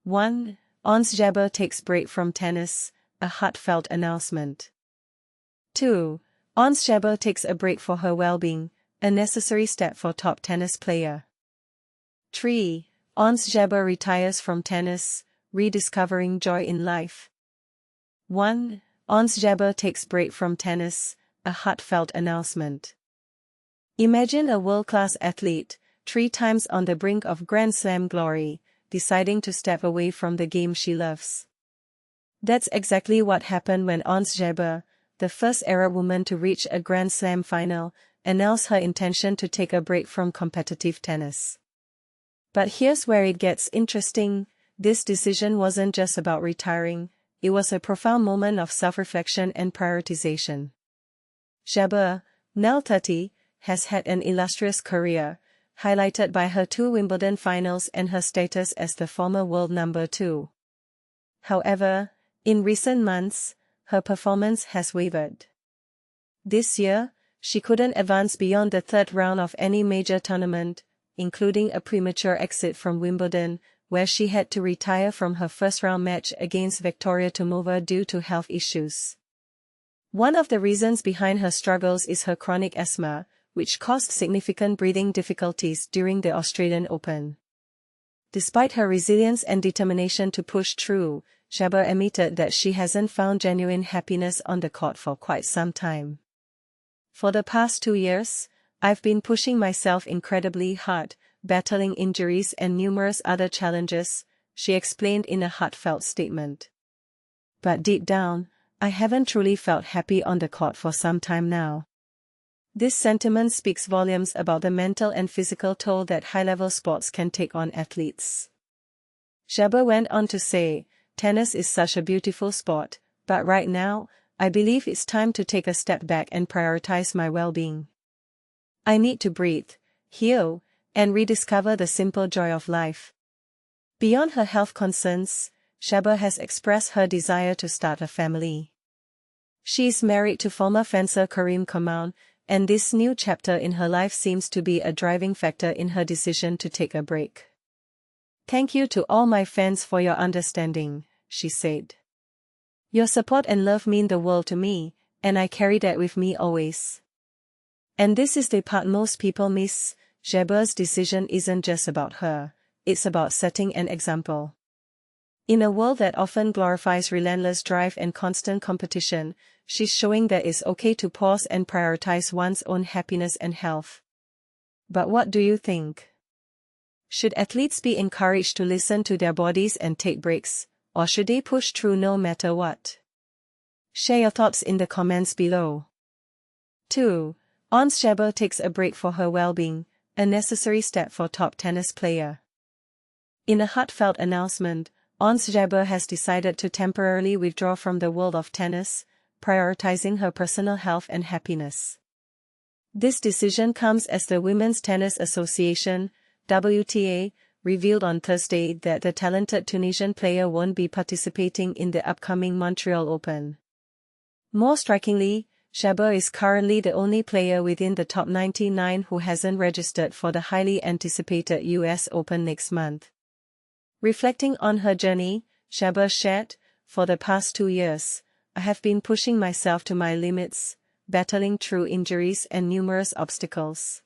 1. Ons Jabeur takes break from tennis, a heartfelt announcement. 2. Ons Jabeur takes a break for her well-being, a necessary step for top tennis player. 3. Ons Jabeur retires from tennis, rediscovering joy in life. 1. Ons Jabeur takes break from tennis, a heartfelt announcement. Imagine a world-class athlete, 3 times on the brink of Grand Slam glory, deciding to step away from the game she loves. That's exactly what happened when Ons Jabeur, the first Arab woman to reach a Grand Slam final, announced her intention to take a break from competitive tennis. But here's where it gets interesting. This decision wasn't just about retiring, it was a profound moment of self-reflection and prioritization. Jabeur, now 30, has had an illustrious career, highlighted by her 2 Wimbledon finals and her status as the former world number 2. However, in recent months, her performance has wavered. This year, she couldn't advance beyond the 3rd round of any major tournament, including a premature exit from Wimbledon, where she had to retire from her first-round match against Victoria Tomova due to health issues. One of the reasons behind her struggles is her chronic asthma, which caused significant breathing difficulties during the Australian Open. Despite her resilience and determination to push through, Jabeur admitted that she hasn't found genuine happiness on the court for quite some time. For the past 2 years, I've been pushing myself incredibly hard, battling injuries and numerous other challenges, she explained in a heartfelt statement. But deep down, I haven't truly felt happy on the court for some time now. This sentiment speaks volumes about the mental and physical toll that high-level sports can take on athletes. Jabeur went on to say, "Tennis is such a beautiful sport, but right now, I believe it's time to take a step back and prioritize my well-being. I need to breathe, heal, and rediscover the simple joy of life." Beyond her health concerns, Jabeur has expressed her desire to start a family. She is married to former fencer Karim Kamal, and this new chapter in her life seems to be a driving factor in her decision to take a break. "Thank you to all my fans for your understanding," she said. "Your support and love mean the world to me, and I carry that with me always." And this is the part most people miss. Jabeur's decision isn't just about her, it's about setting an example. In a world that often glorifies relentless drive and constant competition, she's showing that it's okay to pause and prioritize one's own happiness and health. But what do you think? Should athletes be encouraged to listen to their bodies and take breaks, or should they push through no matter what? Share your thoughts in the comments below. 2. Ons Jabeur takes a break for her well-being, a necessary step for top tennis player. In a heartfelt announcement, Ons Jabeur has decided to temporarily withdraw from the world of tennis, prioritizing her personal health and happiness. This decision comes as the Women's Tennis Association, WTA, revealed on Thursday that the talented Tunisian player won't be participating in the upcoming Montreal Open. More strikingly, Jabeur is currently the only player within the top 99 who hasn't registered for the highly anticipated US Open next month. Reflecting on her journey, Jabeur shared, "For the past 2 years, I have been pushing myself to my limits, battling through injuries and numerous obstacles.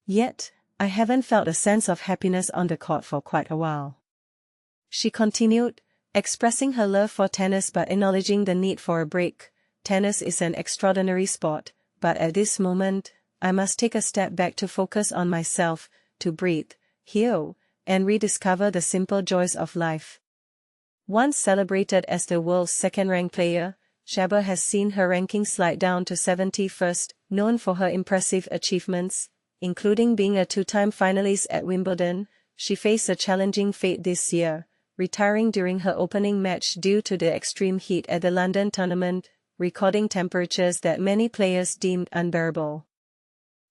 Yet, I haven't felt a sense of happiness on the court for quite a while." She continued, expressing her love for tennis but acknowledging the need for a break. "Tennis is an extraordinary sport, but at this moment, I must take a step back to focus on myself, to breathe, heal, and rediscover the simple joys of life." Once celebrated as the world's second-ranked player, Jabeur has seen her ranking slide down to 71st, known for her impressive achievements, including being a 2-time finalist at Wimbledon. She faced a challenging fate this year, retiring during her opening match due to the extreme heat at the London tournament, recording temperatures that many players deemed unbearable.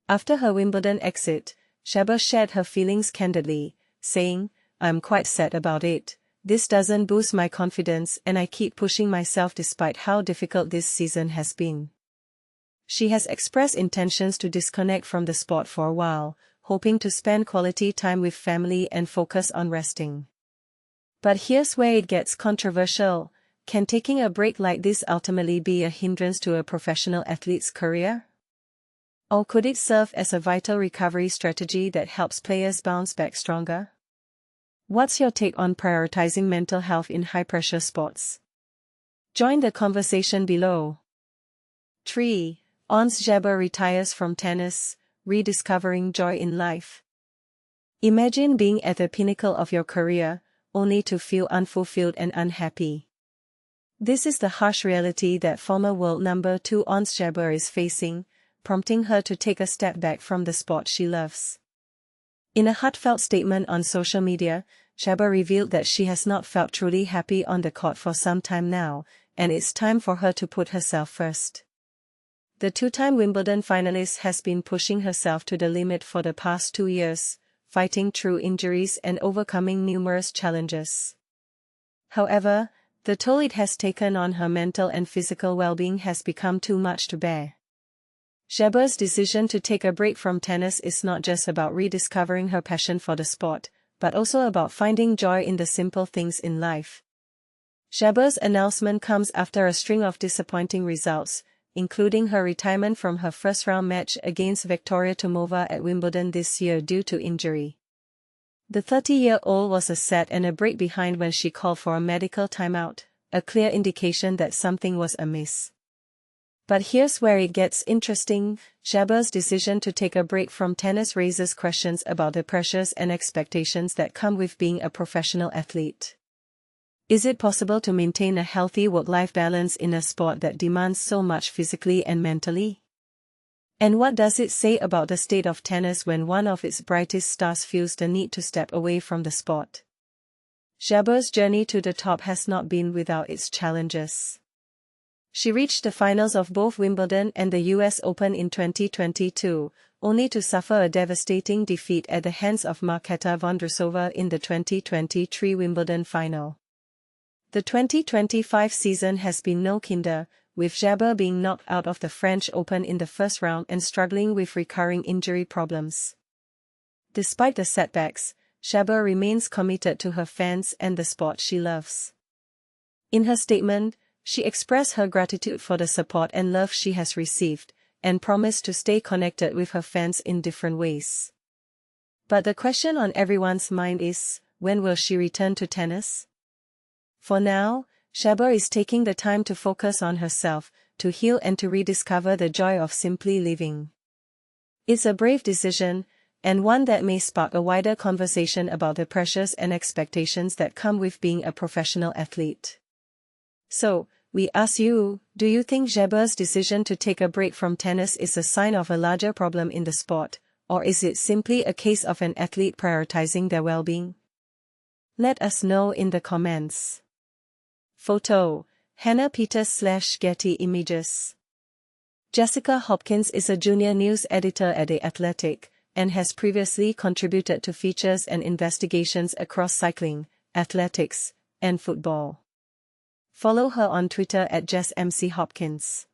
After her Wimbledon exit, Jabeur shared her feelings candidly, saying, "I'm quite sad about it. This doesn't boost my confidence and I keep pushing myself despite how difficult this season has been." She has expressed intentions to disconnect from the sport for a while, hoping to spend quality time with family and focus on resting. But here's where it gets controversial. Can taking a break like this ultimately be a hindrance to a professional athlete's career? Or could it serve as a vital recovery strategy that helps players bounce back stronger? What's your take on prioritizing mental health in high-pressure sports? Join the conversation below. 3. Ons Jabeur retires from tennis, rediscovering joy in life. Imagine being at the pinnacle of your career, only to feel unfulfilled and unhappy. This is the harsh reality that former world number 2 Ons Jabeur is facing, prompting her to take a step back from the sport she loves. In a heartfelt statement on social media, Jabeur revealed that she has not felt truly happy on the court for some time now, and it's time for her to put herself first. The two-time Wimbledon finalist has been pushing herself to the limit for the past 2 years, fighting through injuries and overcoming numerous challenges. However, the toll it has taken on her mental and physical well-being has become too much to bear. Jabeur's decision to take a break from tennis is not just about rediscovering her passion for the sport, but also about finding joy in the simple things in life. Jabeur's announcement comes after a string of disappointing results, including her retirement from her first-round match against Victoria Tomova at Wimbledon this year due to injury. The 30-year-old was a set and a break behind when she called for a medical timeout, a clear indication that something was amiss. But here's where it gets interesting. Jabeur's decision to take a break from tennis raises questions about the pressures and expectations that come with being a professional athlete. Is it possible to maintain a healthy work-life balance in a sport that demands so much physically and mentally? And what does it say about the state of tennis when one of its brightest stars feels the need to step away from the sport? Jabeur's journey to the top has not been without its challenges. She reached the finals of both Wimbledon and the US Open in 2022, only to suffer a devastating defeat at the hands of Marketa Vondrousova in the 2023 Wimbledon final. The 2025 season has been no kinder, with Jabeur being knocked out of the French Open in the first round and struggling with recurring injury problems. Despite the setbacks, Jabeur remains committed to her fans and the sport she loves. In her statement, she expressed her gratitude for the support and love she has received, and promised to stay connected with her fans in different ways. But the question on everyone's mind is, when will she return to tennis? For now, Jabeur is taking the time to focus on herself, to heal and to rediscover the joy of simply living. It's a brave decision, and one that may spark a wider conversation about the pressures and expectations that come with being a professional athlete. So, we ask you, do you think Jabeur's decision to take a break from tennis is a sign of a larger problem in the sport, or is it simply a case of an athlete prioritizing their well-being? Let us know in the comments. Photo: Hannah Peters/Getty Images. Jessica Hopkins is a junior news editor at The Athletic, and has previously contributed to features and investigations across cycling, athletics, and football. Follow her on Twitter at JessMCHopkins.